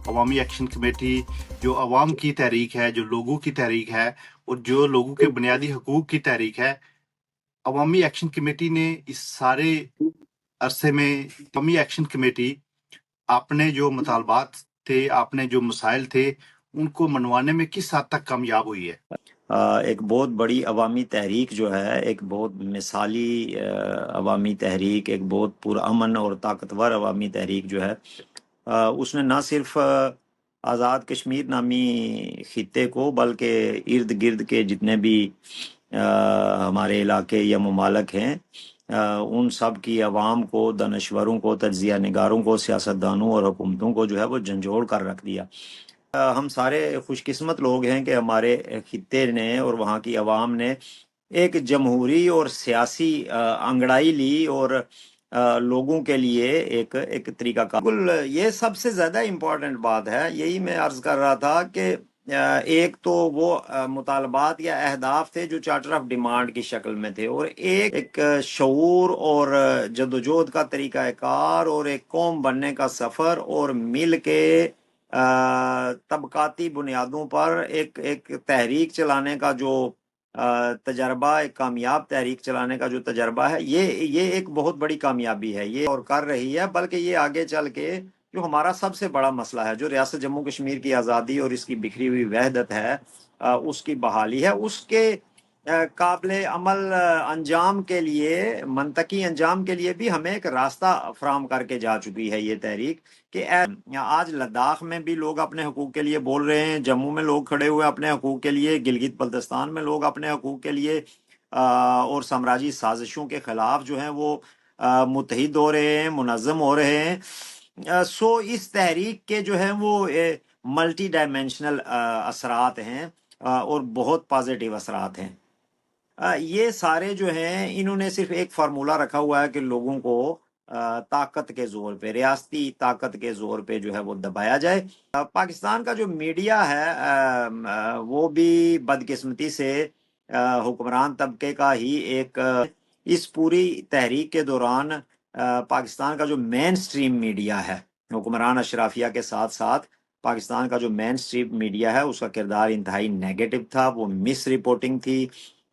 عوامی action committee جو عوام کی تحریک ہے، جو لوگوں کی تحریک ہے اور جو لوگوں کے بنیادی حقوق کی تحریک ہے، عوامی ایکشن کمیٹی نے اس سارے عرصے میں عوامی ایکشن کمیٹی اپنے جو مطالبات تھے، اپنے جو مسائل تھے، ان کو منوانے میں کس حد تک کامیاب ہوئی ہے؟ ایک بہت بڑی عوامی تحریک جو ہے، ایک بہت مثالی عوامی تحریک، ایک بہت پرامن اور طاقتور عوامی تحریک جو ہے، اس نے نہ صرف آزاد کشمیر نامی خطے کو بلکہ ارد گرد کے جتنے بھی ہمارے علاقے یا ممالک ہیں، ان سب کی عوام کو، دانشوروں کو، تجزیہ نگاروں کو، سیاستدانوں اور حکومتوں کو جو ہے وہ جھنجھوڑ کر رکھ دیا۔ ہم سارے خوش قسمت لوگ ہیں کہ ہمارے خطے نے اور وہاں کی عوام نے ایک جمہوری اور سیاسی انگڑائی لی اور لوگوں کے لیے ایک طریقہ کار۔ بالکل یہ سب سے زیادہ امپورٹنٹ بات ہے، یہی میں عرض کر رہا تھا کہ ایک تو وہ مطالبات یا اہداف تھے جو چارٹر آف ڈیمانڈ کی شکل میں تھے، اور ایک شعور اور جدوجہد کا طریقہ کار اور ایک قوم بننے کا سفر، اور مل کے طبقاتی بنیادوں پر ایک تحریک چلانے کا جو تجربہ، ایک کامیاب تحریک چلانے کا جو تجربہ ہے، یہ ایک بہت بڑی کامیابی ہے یہ، اور کر رہی ہے، بلکہ یہ آگے چل کے جو ہمارا سب سے بڑا مسئلہ ہے، جو ریاست جموں کشمیر کی آزادی اور اس کی بکھری ہوئی وحدت ہے، اس کی بحالی ہے، اس کے قابل عمل انجام کے لیے، منطقی انجام کے لیے بھی ہمیں ایک راستہ فراہم کر کے جا چکی ہے یہ تحریک، کہ آج لداخ میں بھی لوگ اپنے حقوق کے لیے بول رہے ہیں، جموں میں لوگ کھڑے ہوئے اپنے حقوق کے لیے، گلگت بلتستان میں لوگ اپنے حقوق کے لیے اور سامراجی سازشوں کے خلاف جو ہیں وہ متحد ہو رہے ہیں، منظم ہو رہے ہیں۔ سو اس تحریک کے جو ہیں وہ ملٹی ڈائمینشنل اثرات ہیں اور بہت پازیٹیو اثرات ہیں۔ یہ سارے جو ہیں انہوں نے صرف ایک فارمولہ رکھا ہوا ہے کہ لوگوں کو طاقت کے زور پہ، ریاستی طاقت کے زور پہ جو ہے وہ دبایا جائے۔ پاکستان کا جو میڈیا ہے وہ بھی بدقسمتی سے حکمران طبقے کا ہی ایک، اس پوری تحریک کے دوران پاکستان کا جو مین سٹریم میڈیا ہے، حکمران اشرافیہ کے ساتھ ساتھ پاکستان کا جو مین سٹریم میڈیا ہے، اس کا کردار انتہائی نیگیٹو تھا، وہ مس رپورٹنگ تھی،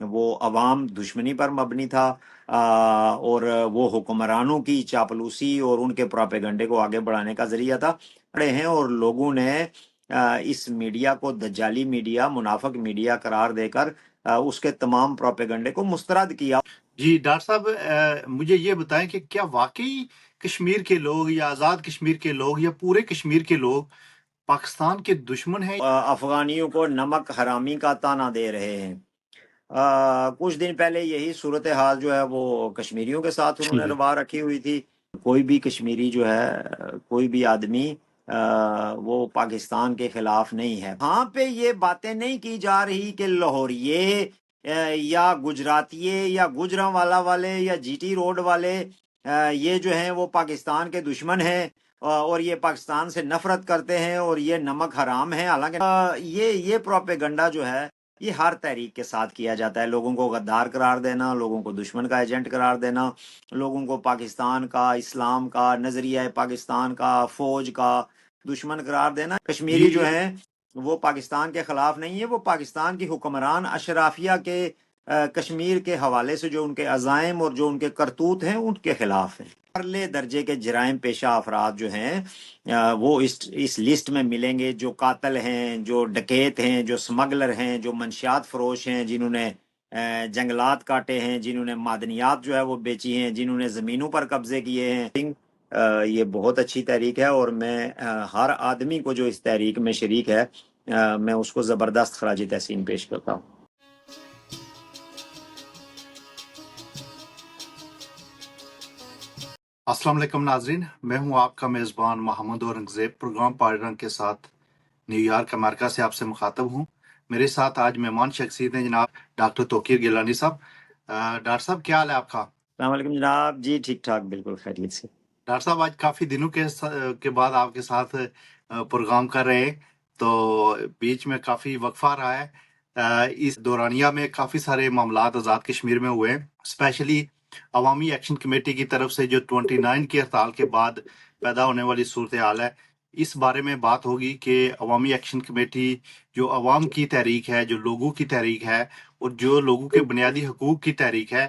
وہ عوام دشمنی پر مبنی تھا، اور وہ حکمرانوں کی چاپلوسی اور ان کے پروپیگنڈے کو آگے بڑھانے کا ذریعہ تھا پڑے ہیں، اور لوگوں نے اس میڈیا کو دجالی میڈیا، منافق میڈیا قرار دے کر اس کے تمام پروپیگنڈے کو مسترد کیا۔ جی ڈاکٹر صاحب، مجھے یہ بتائیں کہ کیا واقعی کشمیر کے لوگ یا آزاد کشمیر کے لوگ یا پورے کشمیر کے لوگ پاکستان کے دشمن ہیں؟ افغانیوں کو نمک حرامی کا طعنہ دے رہے ہیں۔ کچھ دن پہلے یہی صورتحال جو ہے وہ کشمیریوں کے ساتھ انہوں نے روا رکھی ہوئی تھی۔ کوئی بھی کشمیری جو ہے، کوئی بھی آدمی وہ پاکستان کے خلاف نہیں ہے۔ وہاں پہ یہ باتیں نہیں کی جا رہی کہ لاہوریے یا گجراتیے یا گجرانوالہ والے یا جی ٹی روڈ والے یہ جو ہیں وہ پاکستان کے دشمن ہیں اور یہ پاکستان سے نفرت کرتے ہیں اور یہ نمک حرام ہیں۔ حالانکہ یہ پروپیگنڈا جو ہے یہ ہر تحریک کے ساتھ کیا جاتا ہے، لوگوں کو غدار قرار دینا، لوگوں کو دشمن کا ایجنٹ قرار دینا، لوگوں کو پاکستان کا، اسلام کا، نظریہ پاکستان کا، فوج کا دشمن قرار دینا۔ کشمیری جو ہیں وہ پاکستان کے خلاف نہیں ہے، وہ پاکستان کی حکمران اشرافیہ کے کشمیر کے حوالے سے جو ان کے عزائم اور جو ان کے کرتوت ہیں ان کے خلاف ہیں۔ پرلے درجے کے جرائم پیشہ افراد جو ہیں وہ اس لسٹ میں ملیں گے، جو قاتل ہیں، جو ڈکیت ہیں، جو سمگلر ہیں، جو منشیات فروش ہیں، جنہوں نے جنگلات کاٹے ہیں، جنہوں نے معدنیات جو ہے وہ بیچی ہیں، جنہوں نے زمینوں پر قبضے کیے ہیں۔ یہ بہت اچھی تحریک ہے اور میں ہر آدمی کو جو اس تحریک میں شریک ہے میں اس کو زبردست خراج تحسین پیش کرتا ہوں۔ السلام علیکم ناظرین، میں ہوں آپ کا میزبان محمد اورنگزیب، پروگرام پاڑ رنگ کے ساتھ نیو یارک امریکہ سے آپ سے مخاطب ہوں۔ میرے ساتھ آج مہمان شخصیت ہیں جناب ڈاکٹر توقیر گیلانی صاحب۔ ڈاکٹر صاحب کیا حال ہے آپ کا؟ السلام علیکم جناب، جی ٹھیک ٹھاک، بالکل خیریت سے۔ ڈاکٹر صاحب آج کافی دنوں کے بعد آپ کے ساتھ پروگرام کر رہے ہیں، تو بیچ میں کافی وقفہ رہا ہے۔ اس دورانیہ میں کافی سارے معاملات آزاد کشمیر میں ہوئے ہیں، اسپیشلی عوامی ایکشن کمیٹی کی طرف سے جو 29 کی ہڑتال کے بعد پیدا ہونے والی صورتحال ہے، اس بارے میں بات ہوگی کہ عوامی ایکشن کمیٹی جو عوام کی تحریک ہے، جو لوگوں کی تحریک ہے اور جو لوگوں کے بنیادی حقوق کی تحریک ہے،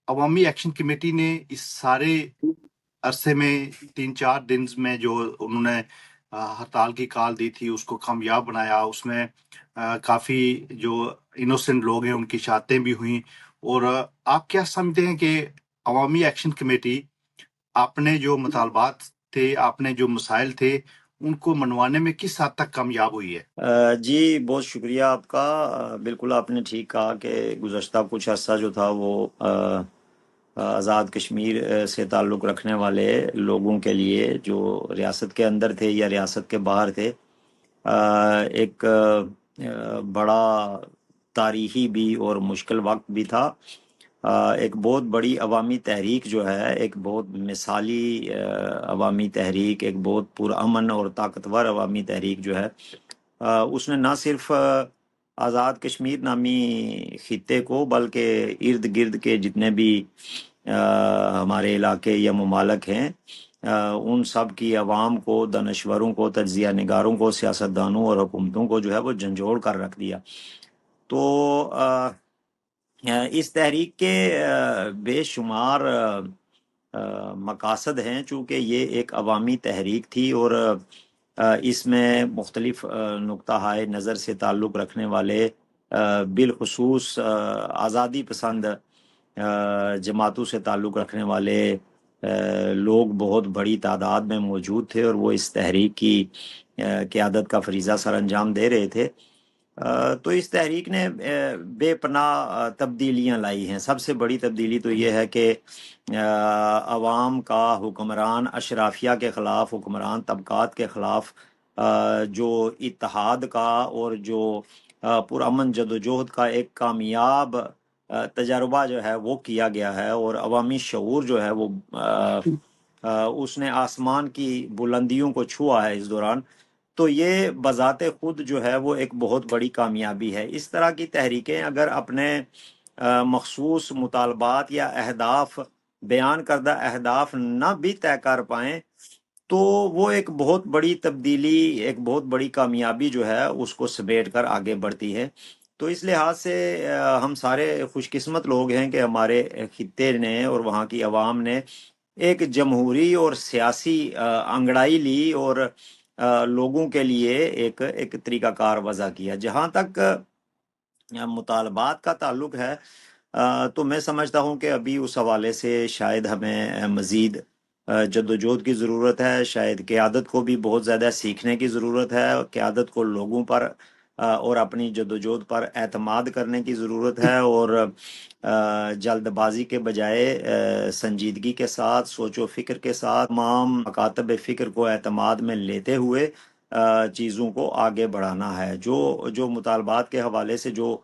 عوامی ایکشن کمیٹی نے اس سارے عرصے میں 3-4 دن میں جو انہوں نے ہڑتال کی کال دی تھی اس کو کامیاب بنایا. اس میں کافی جو انوسنٹ لوگ ہیں ان کی شہادتیں بھی ہوئیں. اور آپ کیا سمجھتے ہیں کہ عوامی ایکشن کمیٹی اپنے جو مطالبات تھے، اپنے جو مسائل تھے، ان کو منوانے میں کس حد تک کامیاب ہوئی ہے؟ جی بہت شکریہ آپ کا. بالکل آپ نے ٹھیک کہا کہ گزشتہ کچھ عرصہ جو تھا وہ آزاد کشمیر سے تعلق رکھنے والے لوگوں کے لیے جو ریاست کے اندر تھے یا ریاست کے باہر تھے، ایک بڑا تاریخی بھی اور مشکل وقت بھی تھا. ایک بہت بڑی عوامی تحریک جو ہے، ایک بہت مثالی عوامی تحریک، ایک بہت پرامن اور طاقتور عوامی تحریک جو ہے، اس نے نہ صرف آزاد کشمیر نامی خطے کو بلکہ ارد گرد کے جتنے بھی ہمارے علاقے یا ممالک ہیں ان سب کی عوام کو، دانشوروں کو، تجزیہ نگاروں کو، سیاستدانوں اور حکومتوں کو جو ہے وہ جھنجھوڑ کر رکھ دیا. تو اس تحریک کے بے شمار مقاصد ہیں، چونکہ یہ ایک عوامی تحریک تھی اور اس میں مختلف نقطہ ہائے نظر سے تعلق رکھنے والے بالخصوص آزادی پسند جماعتوں سے تعلق رکھنے والے لوگ بہت بڑی تعداد میں موجود تھے اور وہ اس تحریک کی قیادت کا فریضہ سر انجام دے رہے تھے. تو اس تحریک نے بے پناہ تبدیلیاں لائی ہیں. سب سے بڑی تبدیلی تو یہ ہے کہ عوام کا حکمران اشرافیہ کے خلاف، حکمران طبقات کے خلاف جو اتحاد کا اور جو پرامن جدوجہد کا ایک کامیاب تجربہ جو ہے وہ کیا گیا ہے، اور عوامی شعور جو ہے وہ اس نے آسمان کی بلندیوں کو چھوا ہے اس دوران. تو یہ بذات خود جو ہے وہ ایک بہت بڑی کامیابی ہے. اس طرح کی تحریکیں اگر اپنے مخصوص مطالبات یا اہداف، بیان کردہ اہداف نہ بھی طے کر پائیں تو وہ ایک بہت بڑی تبدیلی، ایک بہت بڑی کامیابی جو ہے اس کو سمیٹ کر آگے بڑھتی ہے. تو اس لحاظ سے ہم سارے خوش قسمت لوگ ہیں کہ ہمارے خطے نے اور وہاں کی عوام نے ایک جمہوری اور سیاسی انگڑائی لی اور لوگوں کے لیے ایک طریقہ کار وضع کیا. جہاں تک مطالبات کا تعلق ہے تو میں سمجھتا ہوں کہ ابھی اس حوالے سے شاید ہمیں مزید جدوجہد کی ضرورت ہے. شاید قیادت کو بھی بہت زیادہ سیکھنے کی ضرورت ہے. قیادت کو لوگوں پر اور اپنی جدوجہد پر اعتماد کرنے کی ضرورت ہے، اور جلد بازی کے بجائے سنجیدگی کے ساتھ، سوچ و فکر کے ساتھ، تمام مکاتب فکر کو اعتماد میں لیتے ہوئے چیزوں کو آگے بڑھانا ہے. جو مطالبات کے حوالے سے جو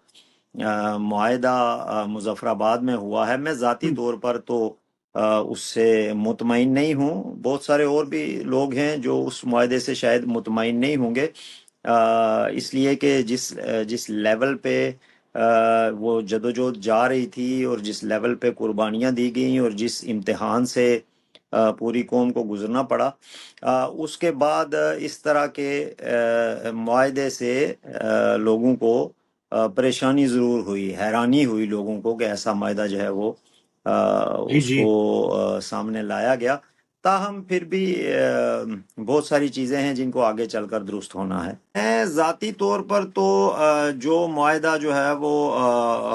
معاہدہ مظفر آباد میں ہوا ہے، میں ذاتی طور پر تو اس سے مطمئن نہیں ہوں. بہت سارے اور بھی لوگ ہیں جو اس معاہدے سے شاید مطمئن نہیں ہوں گے، اس لیے کہ جس لیول پہ وہ جدوجہد جا رہی تھی اور جس لیول پہ قربانیاں دی گئیں اور جس امتحان سے پوری قوم کو گزرنا پڑا، اس کے بعد اس طرح کے معاہدے سے لوگوں کو پریشانی ضرور ہوئی، حیرانی ہوئی لوگوں کو کہ ایسا معاہدہ جو ہے وہ اس کو سامنے لایا گیا. تاہم پھر بھی بہت ساری چیزیں ہیں جن کو آگے چل کر درست ہونا ہے. میں ذاتی طور پر تو جو معاہدہ جو ہے وہ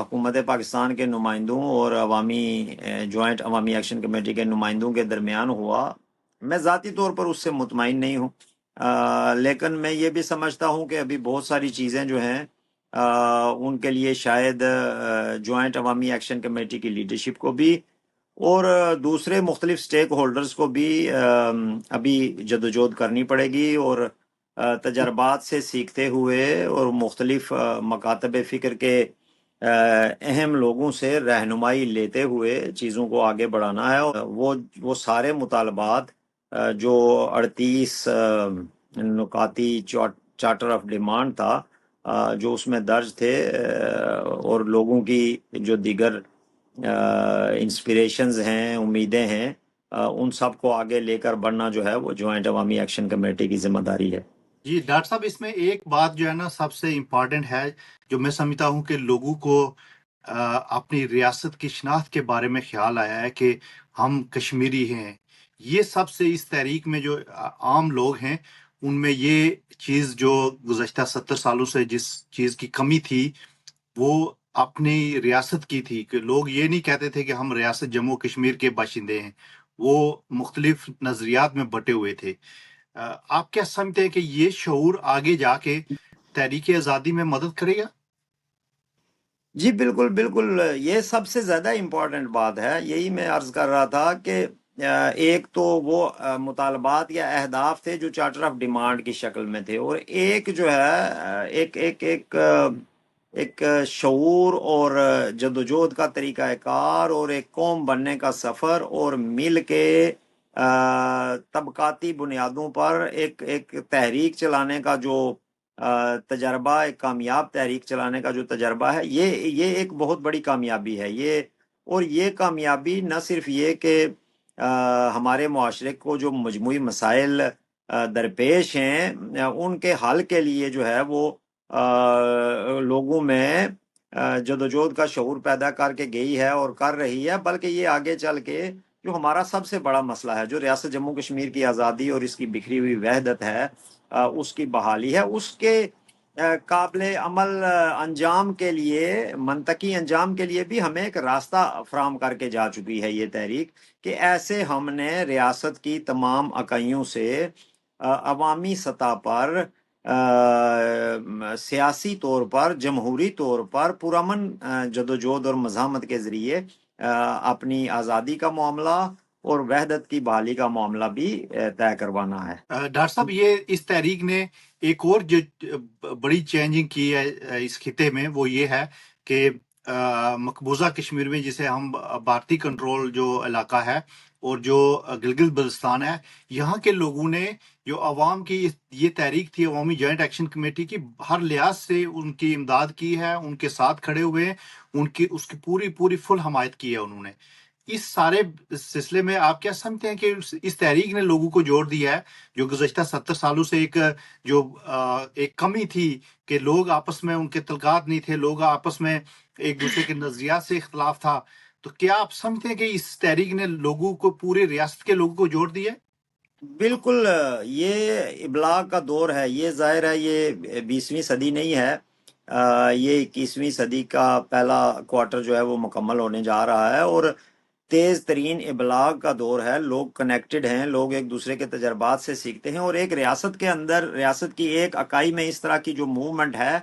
حکومت پاکستان کے نمائندوں اور جوائنٹ عوامی ایکشن کمیٹی کے نمائندوں کے درمیان ہوا، میں ذاتی طور پر اس سے مطمئن نہیں ہوں. لیکن میں یہ بھی سمجھتا ہوں کہ ابھی بہت ساری چیزیں جو ہیں ان کے لیے شاید جوائنٹ عوامی ایکشن کمیٹی کی لیڈرشپ کو بھی اور دوسرے مختلف سٹیک ہولڈرز کو بھی ابھی جدوجہد کرنی پڑے گی، اور تجربات سے سیکھتے ہوئے اور مختلف مکاتب فکر کے اہم لوگوں سے رہنمائی لیتے ہوئے چیزوں کو آگے بڑھانا ہے. اور وہ سارے مطالبات جو 38 نکاتی چارٹر آف ڈیمانڈ تھا جو اس میں درج تھے، اور لوگوں کی جو دیگر انسپریشنز ہیں، امیدیں ہیں، ان سب کو آگے لے کر بڑھنا جو ہے وہ جوائنٹ عوامی ایکشن کمیٹی کی ذمہ داری ہے۔ جی ڈاکٹر صاحب، اس میں ایک بات جو ہے نا سب سے امپورٹنٹ ہے، جو میں سمجھتا ہوں کہ لوگوں کو اپنی ریاست کی شناخت کے بارے میں خیال آیا ہے کہ ہم کشمیری ہیں۔ یہ سب سے اس تحریک میں جو عام لوگ ہیں ان میں یہ چیز جو گزشتہ 70 سالوں سے جس چیز کی کمی تھی وہ اپنی ریاست کی تھی، کہ لوگ یہ نہیں کہتے تھے کہ ہم ریاست جموں کشمیر کے باشندے ہیں، وہ مختلف نظریات میں بٹے ہوئے تھے۔ آپ کیا سمجھتے ہیں کہ یہ شعور آگے جا کے تحریک آزادی میں مدد کرے گا؟ جی بالکل بالکل، یہ سب سے زیادہ امپورٹنٹ بات ہے۔ یہی میں عرض کر رہا تھا کہ ایک تو وہ مطالبات یا اہداف تھے جو چارٹر آف ڈیمانڈ کی شکل میں تھے، اور ایک جو ہے ایک شعور اور جدوجہد کا طریقہ کار اور ایک قوم بننے کا سفر، اور مل کے طبقاتی بنیادوں پر ایک تحریک چلانے کا جو تجربہ، ایک کامیاب تحریک چلانے کا جو تجربہ ہے، یہ ایک بہت بڑی کامیابی ہے۔ یہ کامیابی نہ صرف یہ کہ ہمارے معاشرے کو جو مجموعی مسائل درپیش ہیں ان کے حل کے لیے جو ہے وہ لوگوں میں جدوجہد کا شعور پیدا کر کے گئی ہے اور کر رہی ہے، بلکہ یہ آگے چل کے جو ہمارا سب سے بڑا مسئلہ ہے، جو ریاست جموں کشمیر کی آزادی اور اس کی بکھری ہوئی وحدت ہے، اس کی بحالی ہے، اس کے قابل عمل انجام کے لیے، منطقی انجام کے لیے بھی ہمیں ایک راستہ فراہم کر کے جا چکی ہے یہ تحریک، کہ ایسے ہم نے ریاست کی تمام اکائیوں سے عوامی سطح پر سیاسی طور پر، جمہوری طور پر پرامن جدوجہد اور مزاحمت کے ذریعے اپنی آزادی کا معاملہ اور وحدت کی بحالی کا معاملہ بھی طے کروانا ہے۔ ڈاکٹر صاحب، یہ اس تحریک نے ایک اور جو بڑی چینجنگ کی ہے اس خطے میں، وہ یہ ہے کہ مقبوضہ کشمیر میں، جسے ہم بھارتی کنٹرول جو علاقہ ہے اور جو گلگت بلتستان ہے، یہاں کے لوگوں نے جو عوام کی یہ تحریک تھی، عوامی جوائنٹ ایکشن کمیٹی کی، ہر لحاظ سے ان کی امداد کی ہے، ان کے ساتھ کھڑے ہوئے ہیں، اس کی پوری فل حمایت کی ہے انہوں نے۔ اس سارے سلسلے میں آپ کیا سمجھتے ہیں کہ اس تحریک نے لوگوں کو جوڑ دیا ہے، جو گزشتہ 70 سالوں سے ایک کمی تھی کہ لوگ آپس میں، ان کے تعلقات نہیں تھے، لوگ آپس میں ایک دوسرے کے نظریات سے اختلاف تھا، تو کیا آپ سمجھتے ہیں کہ اس تحریک نے لوگوں کو، پورے ریاست کے لوگوں کو جوڑ دیا ہے؟ بالکل، یہ ابلاغ کا دور ہے، یہ ظاہر ہے یہ 20ویں صدی نہیں ہے، یہ 21ویں صدی کا پہلا کوارٹر جو ہے وہ مکمل ہونے جا رہا ہے، اور تیز ترین ابلاغ کا دور ہے۔ لوگ کنیکٹڈ ہیں، لوگ ایک دوسرے کے تجربات سے سیکھتے ہیں، اور ایک ریاست کے اندر، ریاست کی ایک اکائی میں اس طرح کی جو موومنٹ ہے،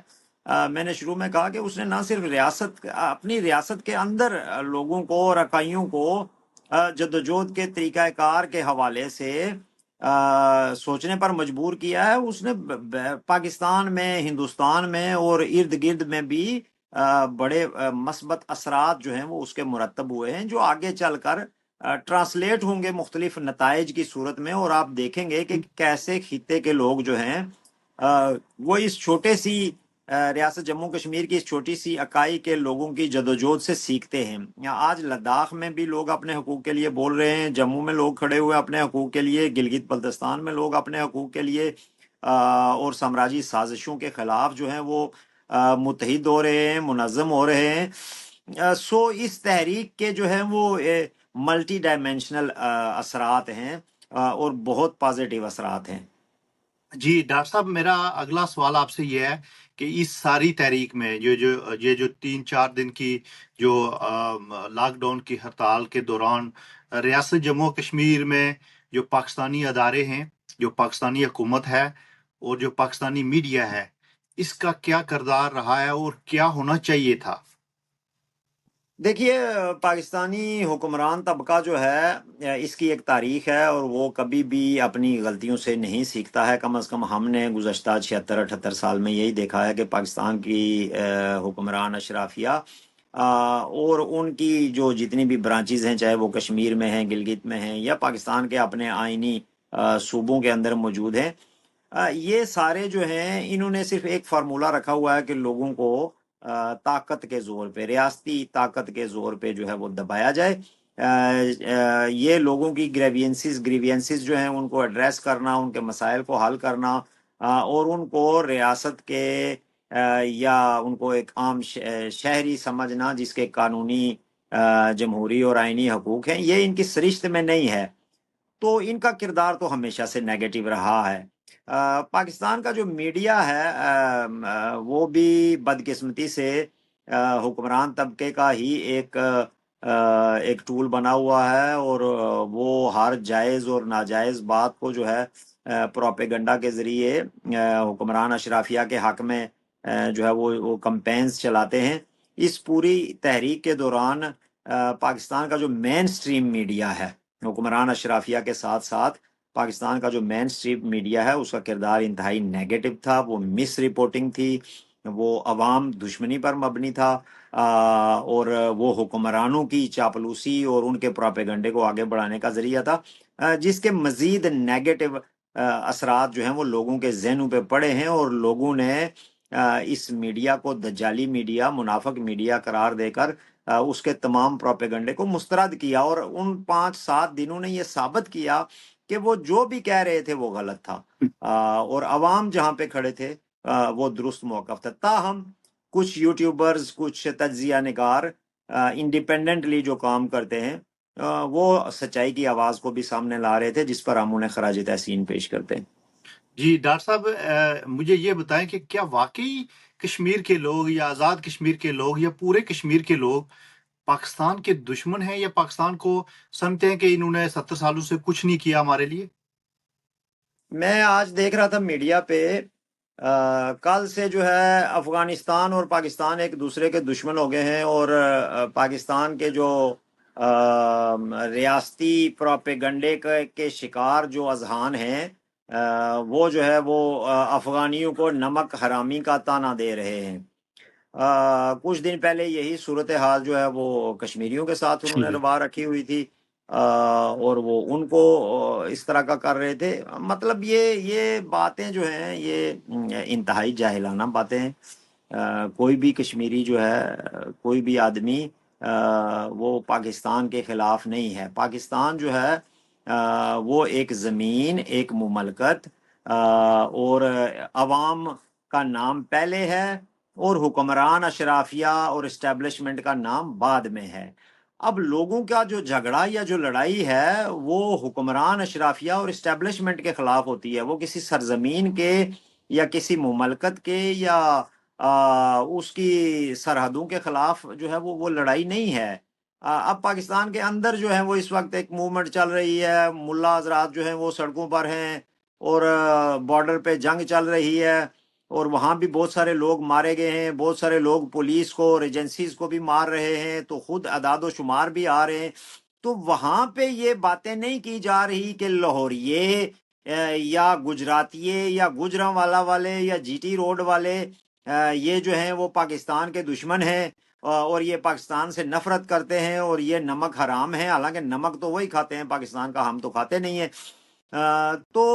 میں نے شروع میں کہا کہ اس نے نہ صرف اپنی ریاست کے اندر لوگوں کو اور اکائیوں کو جدوجہد کے طریقہ کار کے حوالے سے سوچنے پر مجبور کیا ہے، اس نے پاکستان میں، ہندوستان میں اور ارد گرد میں بھی بڑے مثبت اثرات جو ہیں وہ اس کے مرتب ہوئے ہیں، جو آگے چل کر ٹرانسلیٹ ہوں گے مختلف نتائج کی صورت میں، اور آپ دیکھیں گے کہ کیسے خطے کے لوگ جو ہیں وہ اس چھوٹے سی ریاست جموں کشمیر کی اس چھوٹی سی اکائی کے لوگوں کی جدوجہد سے سیکھتے ہیں۔ آج لداخ میں بھی لوگ اپنے حقوق کے لیے بول رہے ہیں، جموں میں لوگ کھڑے ہوئے اپنے حقوق کے لیے، گلگت بلتستان میں لوگ اپنے حقوق کے لیے اور سامراجی سازشوں کے خلاف جو ہیں وہ متحد ہو رہے ہیں، منظم ہو رہے ہیں۔ سو اس تحریک کے جو ہیں وہ ملٹی ڈائمینشنل اثرات ہیں اور بہت پازیٹیو اثرات ہیں۔ جی ڈاکٹر صاحب، میرا اگلا سوال آپ سے یہ ہے کہ اس ساری تحریک میں یہ جو 3-4 دن کی جو لاک ڈاؤن کی ہڑتال کے دوران ریاست جموں کشمیر میں جو پاکستانی ادارے ہیں، جو پاکستانی حکومت ہے اور جو پاکستانی میڈیا ہے، اس کا کیا کردار رہا ہے اور کیا ہونا چاہیے تھا؟ دیکھیے، پاکستانی حکمران طبقہ جو ہے اس کی ایک تاریخ ہے، اور وہ کبھی بھی اپنی غلطیوں سے نہیں سیکھتا ہے۔ کم از کم ہم نے گزشتہ 76-78 سال میں یہی دیکھا ہے کہ پاکستان کی حکمران اشرافیہ اور ان کی جو جتنی بھی برانچز ہیں، چاہے وہ کشمیر میں ہیں، گلگت میں ہیں، یا پاکستان کے اپنے آئینی صوبوں کے اندر موجود ہیں، یہ سارے جو ہیں انہوں نے صرف ایک فارمولہ رکھا ہوا ہے کہ لوگوں کو طاقت کے زور پہ، ریاستی طاقت کے زور پہ جو ہے وہ دبایا جائے، یہ لوگوں کی گریوینسز جو ہیں ان کو ایڈریس کرنا، ان کے مسائل کو حل کرنا، اور ان کو ریاست کے یا ان کو ایک عام شہری سمجھنا جس کے قانونی جمہوری اور آئینی حقوق ہیں، یہ ان کی سرشت میں نہیں ہے۔ تو ان کا کردار تو ہمیشہ سے نیگیٹو رہا ہے۔ پاکستان کا جو میڈیا ہے وہ بھی بدقسمتی سے حکمران طبقے کا ہی ایک ٹول بنا ہوا ہے، اور وہ ہر جائز اور ناجائز بات کو جو ہے پروپیگنڈا کے ذریعے حکمران اشرافیہ کے حق میں جو ہے وہ کمپینز چلاتے ہیں۔ اس پوری تحریک کے دوران پاکستان کا جو مین سٹریم میڈیا ہے، حکمران اشرافیہ کے ساتھ ساتھ پاکستان کا جو مین سٹریم میڈیا ہے، اس کا کردار انتہائی نیگیٹو تھا۔ وہ مس رپورٹنگ تھی، وہ عوام دشمنی پر مبنی تھا، اور وہ حکمرانوں کی چاپلوسی اور ان کے پروپیگنڈے کو آگے بڑھانے کا ذریعہ تھا، جس کے مزید نیگیٹو اثرات جو ہیں وہ لوگوں کے ذہنوں پہ پڑے ہیں، اور لوگوں نے اس میڈیا کو دجالی میڈیا، منافق میڈیا قرار دے کر اس کے تمام پروپیگنڈے کو مسترد کیا، اور ان 5-7 دنوں نے یہ ثابت کیا کہ وہ جو بھی کہہ رہے تھے وہ غلط تھا، اور عوام جہاں پہ کھڑے تھے وہ درست موقف تھا۔ تاہم کچھ یوٹیوبرز، کچھ تجزیہ نگار انڈیپینڈنٹلی جو کام کرتے ہیں، وہ سچائی کی آواز کو بھی سامنے لا رہے تھے، جس پر ہم انہیں خراج تحسین پیش کرتے ہیں۔ جی ڈاکٹر صاحب، مجھے یہ بتائیں کہ کیا واقعی کشمیر کے لوگ یا آزاد کشمیر کے لوگ یا پورے کشمیر کے لوگ پاکستان کے دشمن ہیں، یا پاکستان کو سمجھتے ہیں کہ انہوں نے 70 سالوں سے کچھ نہیں کیا ہمارے لیے؟ میں آج دیکھ رہا تھا میڈیا پہ، کل سے جو ہے افغانستان اور پاکستان ایک دوسرے کے دشمن ہو گئے ہیں، اور پاکستان کے جو ریاستی پروپیگنڈے کے شکار جو اذہان ہیں، وہ جو ہے وہ افغانیوں کو نمک حرامی کا طعنہ دے رہے ہیں۔ کچھ دن پہلے یہی صورتحال جو ہے وہ کشمیریوں کے ساتھ انہوں نے جی روا رکھی ہوئی تھی، اور وہ ان کو اس طرح کا کر رہے تھے۔ مطلب یہ باتیں جو ہیں یہ انتہائی جاہلانہ باتیں ہیں۔ کوئی بھی کشمیری جو ہے، کوئی بھی آدمی وہ پاکستان کے خلاف نہیں ہے۔ پاکستان جو ہے وہ ایک زمین، ایک مملکت، اور عوام کا نام پہلے ہے، اور حکمران اشرافیہ اور اسٹیبلشمنٹ کا نام بعد میں ہے۔ اب لوگوں کا جو جھگڑا یا جو لڑائی ہے وہ حکمران اشرافیہ اور اسٹیبلشمنٹ کے خلاف ہوتی ہے، وہ کسی سرزمین کے یا کسی مملکت کے یا اس کی سرحدوں کے خلاف جو ہے وہ لڑائی نہیں ہے۔ اب پاکستان کے اندر جو ہے وہ اس وقت ایک موومنٹ چل رہی ہے، ملا حضرات جو ہیں وہ سڑکوں پر ہیں، اور بارڈر پہ جنگ چل رہی ہے، اور وہاں بھی بہت سارے لوگ مارے گئے ہیں، بہت سارے لوگ پولیس کو اور ایجنسیز کو بھی مار رہے ہیں، تو خود اعداد و شمار بھی آ رہے ہیں۔ تو وہاں پہ یہ باتیں نہیں کی جا رہی کہ لاہوریے یا گجراتیے یا گوجرانوالا والے یا جی ٹی روڈ والے یہ جو ہیں وہ پاکستان کے دشمن ہیں، اور یہ پاکستان سے نفرت کرتے ہیں، اور یہ نمک حرام ہے۔ حالانکہ نمک تو وہی کھاتے ہیں پاکستان کا، ہم تو کھاتے نہیں ہیں۔ تو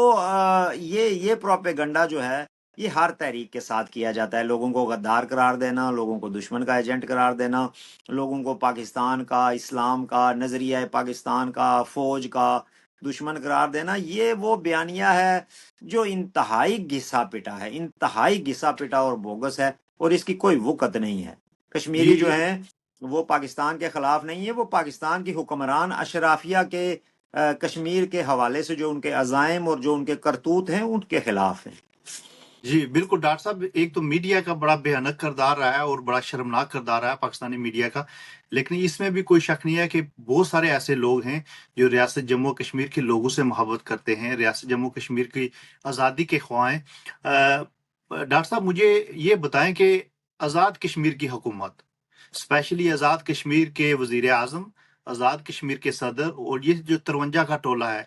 یہ پروپیگنڈا جو ہے یہ ہر تحریک کے ساتھ کیا جاتا ہے، لوگوں کو غدار قرار دینا، لوگوں کو دشمن کا ایجنٹ قرار دینا، لوگوں کو پاکستان کا، اسلام کا، نظریہ پاکستان کا، فوج کا دشمن قرار دینا۔ یہ وہ بیانیہ ہے جو انتہائی گھسا پٹا ہے، انتہائی گھسا پٹا اور بوگس ہے، اور اس کی کوئی وقت نہیں ہے۔ کشمیری جو جی ہیں وہ پاکستان کے خلاف نہیں ہے، وہ پاکستان کی حکمران اشرافیہ کے کشمیر کے حوالے سے جو ان کے عزائم اور جو ان کے کرتوت ہیں ان کے خلاف ہیں۔ جی بالکل ڈاکٹر صاحب، ایک تو میڈیا کا بڑا بھیانک کردار رہا ہے اور بڑا شرمناک کردار رہا ہے پاکستانی میڈیا کا، لیکن اس میں بھی کوئی شک نہیں ہے کہ بہت سارے ایسے لوگ ہیں جو ریاست جموں و کشمیر کے لوگوں سے محبت کرتے ہیں، ریاست جموں و کشمیر کی آزادی کے خواہاں ہیں۔ ڈاکٹر صاحب مجھے یہ بتائیں کہ آزاد کشمیر کی حکومت، اسپیشلی آزاد کشمیر کے وزیر اعظم، آزاد کشمیر کے صدر، اور یہ جو 53 کا ٹولہ ہے،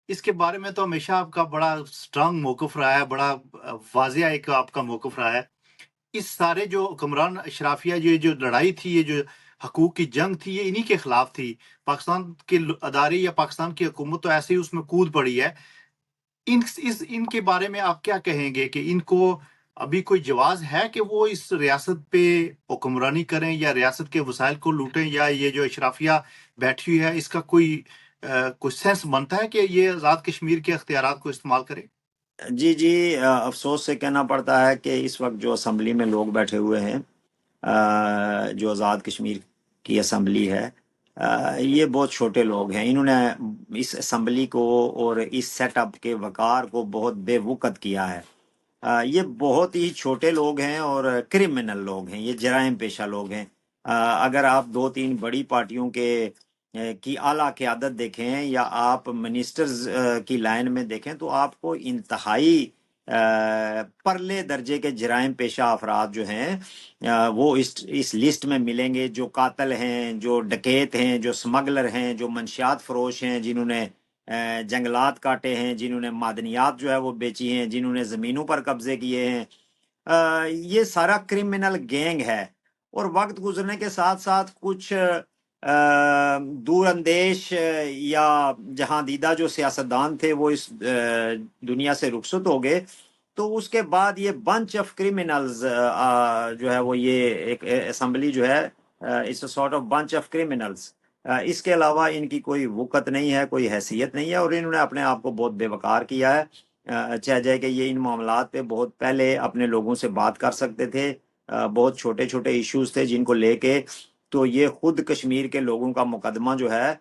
اس کے بارے میں تو ہمیشہ آپ کا بڑا سٹرانگ موقف رہا ہے، بڑا واضح ایک آپ کا موقف رہا ہے۔ اس سارے جو حکمران اشرافیہ جو لڑائی تھی، یہ جو حقوق کی جنگ تھی، یہ انہی کے خلاف تھی۔ پاکستان کے ادارے یا پاکستان کی حکومت تو ایسے ہی اس میں کود پڑی ہے۔ ان کے بارے میں آپ کیا کہیں گے کہ ان کو ابھی کوئی جواز ہے کہ وہ اس ریاست پہ حکمرانی کریں یا ریاست کے وسائل کو لوٹیں، یا یہ جو اشرافیہ بیٹھی ہوئی ہے اس کا کوئی سینس بنتا ہے کہ یہ آزاد کشمیر کے اختیارات کو استعمال کرے؟ جی جی، افسوس سے کہنا پڑتا ہے کہ اس وقت جو اسمبلی میں لوگ بیٹھے ہوئے ہیں، جو آزاد کشمیر کی اسمبلی ہے، یہ بہت چھوٹے لوگ ہیں. انہوں نے اس اسمبلی کو اور اس سیٹ اپ کے وقار کو بہت بے وقت کیا ہے. یہ بہت ہی چھوٹے لوگ ہیں اور کرمنل لوگ ہیں، یہ جرائم پیشہ لوگ ہیں. اگر آپ دو تین بڑی پارٹیوں کی اعلیٰ قیادت دیکھیں یا آپ منسٹرز کی لائن میں دیکھیں تو آپ کو انتہائی پرلے درجے کے جرائم پیشہ افراد جو ہیں وہ اس لسٹ میں ملیں گے، جو قاتل ہیں، جو ڈکیت ہیں، جو سمگلر ہیں، جو منشیات فروش ہیں، جنہوں نے جنگلات کاٹے ہیں، جنہوں نے معدنیات جو ہے وہ بیچی ہیں، جنہوں نے زمینوں پر قبضے کیے ہیں. یہ سارا کرمنل گینگ ہے. اور وقت گزرنے کے ساتھ ساتھ کچھ دور اندیش یا جہاں دیدہ جو سیاستدان تھے وہ اس دنیا سے رخصت ہو گئے، تو اس کے بعد یہ بنچ آف کرمنلز جو ہے وہ یہ ایک اسمبلی جو ہے it's a sort of bunch of criminals. اس کے علاوہ ان کی کوئی وقت نہیں ہے، کوئی حیثیت نہیں ہے، اور انہوں نے اپنے آپ کو بہت بے وقار کیا ہے. چاہ جائے کہ یہ ان معاملات پہ بہت پہلے اپنے لوگوں سے بات کر سکتے تھے. بہت چھوٹے چھوٹے ایشوز تھے جن کو لے کے تو یہ خود کشمیر کے لوگوں کا مقدمہ جو ہے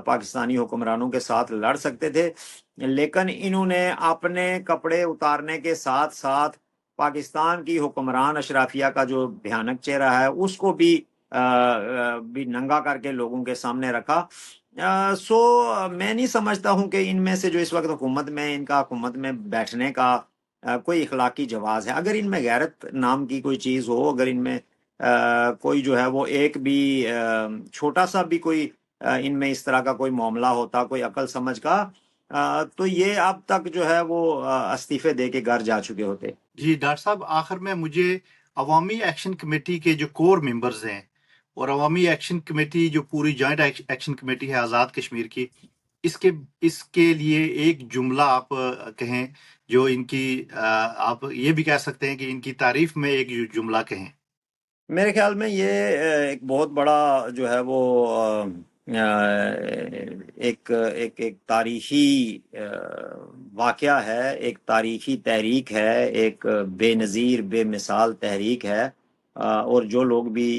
پاکستانی حکمرانوں کے ساتھ لڑ سکتے تھے. لیکن انہوں نے اپنے کپڑے اتارنے کے ساتھ ساتھ پاکستان کی حکمران اشرافیہ کا جو بھیانک چہرہ ہے اس کو بھی ننگا کر کے لوگوں کے سامنے رکھا. سو میں نہیں سمجھتا ہوں کہ ان میں سے جو اس وقت حکومت میں ان کا حکومت میں بیٹھنے کا کوئی اخلاقی جواز ہے. اگر ان میں غیرت نام کی کوئی چیز ہو، اگر ان میں کوئی جو ہے وہ ایک بھی چھوٹا سا بھی کوئی ان میں اس طرح کا کوئی معاملہ ہوتا، کوئی عقل سمجھ کا، تو یہ اب تک جو ہے وہ استعفے دے کے گھر جا چکے ہوتے. جی ڈاکٹر صاحب، آخر میں مجھے عوامی ایکشن کمیٹی کے جو کور ممبرز ہیں اور عوامی ایکشن کمیٹی جو پوری جوائنٹ ایکشن کمیٹی ہے آزاد کشمیر کی، اس کے لیے ایک جملہ آپ کہیں جو ان کی آپ یہ بھی کہہ سکتے ہیں کہ ان کی تعریف میں ایک جملہ کہیں. میرے خیال میں یہ ایک بہت بڑا جو ہے وہ ایک ایک ایک تاریخی واقعہ ہے، ایک تاریخی تحریک ہے، ایک بے نظیر بے مثال تحریک ہے. اور جو لوگ بھی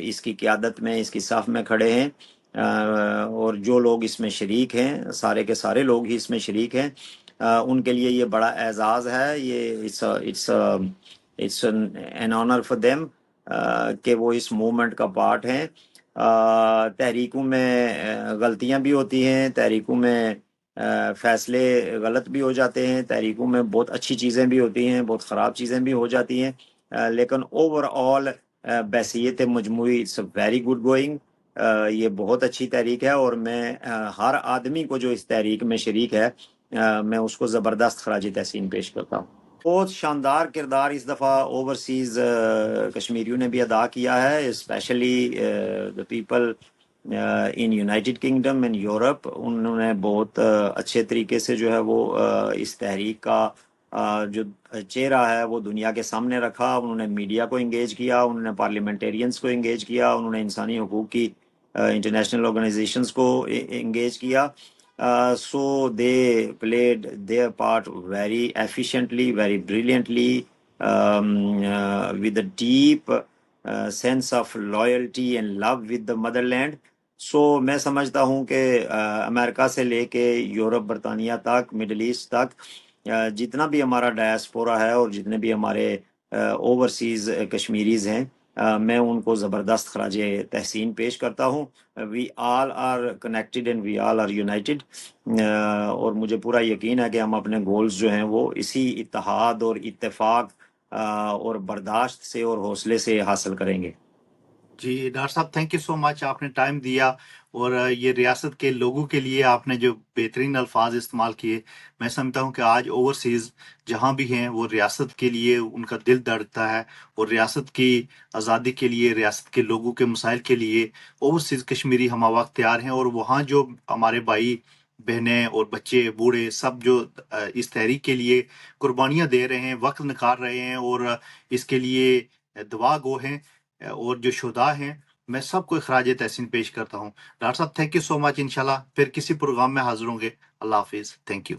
اس کی قیادت میں، اس کی صف میں کھڑے ہیں، اور جو لوگ اس میں شریک ہیں، سارے کے سارے لوگ ہی اس میں شریک ہیں، ان کے لیے یہ بڑا اعزاز ہے. یہ it's an honour for them کہ وہ اس موومنٹ کا پارٹ ہیں. تحریکوں میں غلطیاں بھی ہوتی ہیں، تحریکوں میں فیصلے غلط بھی ہو جاتے ہیں، تحریکوں میں بہت اچھی چیزیں بھی ہوتی ہیں، بہت خراب چیزیں بھی ہو جاتی ہیں، لیکن اوور آل بحیثیت مجموعی اٹس ویری گڈ گوئنگ. یہ بہت اچھی تحریک ہے، اور میں ہر آدمی کو جو اس تحریک میں شریک ہے میں اس کو زبردست خراج تحسین پیش کرتا ہوں. بہت شاندار کردار اس دفعہ اوورسیز کشمیریوں نے بھی ادا کیا ہے، especially the people in United Kingdom in Europe. انہوں نے بہت اچھے طریقے سے جو ہے وہ اس تحریک کا جو چہرہ ہے وہ دنیا کے سامنے رکھا. انہوں نے میڈیا کو انگیج کیا، انہوں نے پارلیمنٹیرینز کو انگیج کیا، انہوں نے انسانی حقوق کی انٹرنیشنل آرگنائزیشنز کو انگیج کیا. So they played their part very efficiently, very brilliantly, with a deep sense of loyalty and love with the motherland. So میں سمجھتا ہوں کہ امریکہ سے لے کے یورپ، برطانیہ تک، مڈل ایسٹ تک جتنا بھی ہمارا ڈائسپورا ہے اور جتنے بھی ہمارے اوورسیز کشمیریز ہیں، میں ان کو زبردست خراج تحسین پیش کرتا ہوں. We all are connected and we all are united. اور مجھے پورا یقین ہے کہ ہم اپنے گولز جو ہیں وہ اسی اتحاد اور اتفاق اور برداشت سے اور حوصلے سے حاصل کریں گے. جی ڈاکٹر صاحب، تھینک یو سو مچ، آپ نے ٹائم دیا اور یہ ریاست کے لوگوں کے لیے آپ نے جو بہترین الفاظ استعمال کیے. میں سمجھتا ہوں کہ آج اوورسیز جہاں بھی ہیں وہ ریاست کے لیے ان کا دل دھڑکتا ہے، اور ریاست کی آزادی کے لیے، ریاست کے لوگوں کے مسائل کے لیے اوورسیز کشمیری ہمہ وقت تیار ہیں. اور وہاں جو ہمارے بھائی بہنیں اور بچے بوڑھے سب جو اس تحریک کے لیے قربانیاں دے رہے ہیں، وقت نکال رہے ہیں اور اس کے لیے دعا گو ہیں، اور جو شہداء ہیں، میں سب کو خراج تحسین پیش کرتا ہوں۔ ڈاکٹر صاحب تھینک یو سو مچ، انشاءاللہ پھر کسی پروگرام میں حاضر ہوں گے۔ اللہ حافظ، تھینک یو۔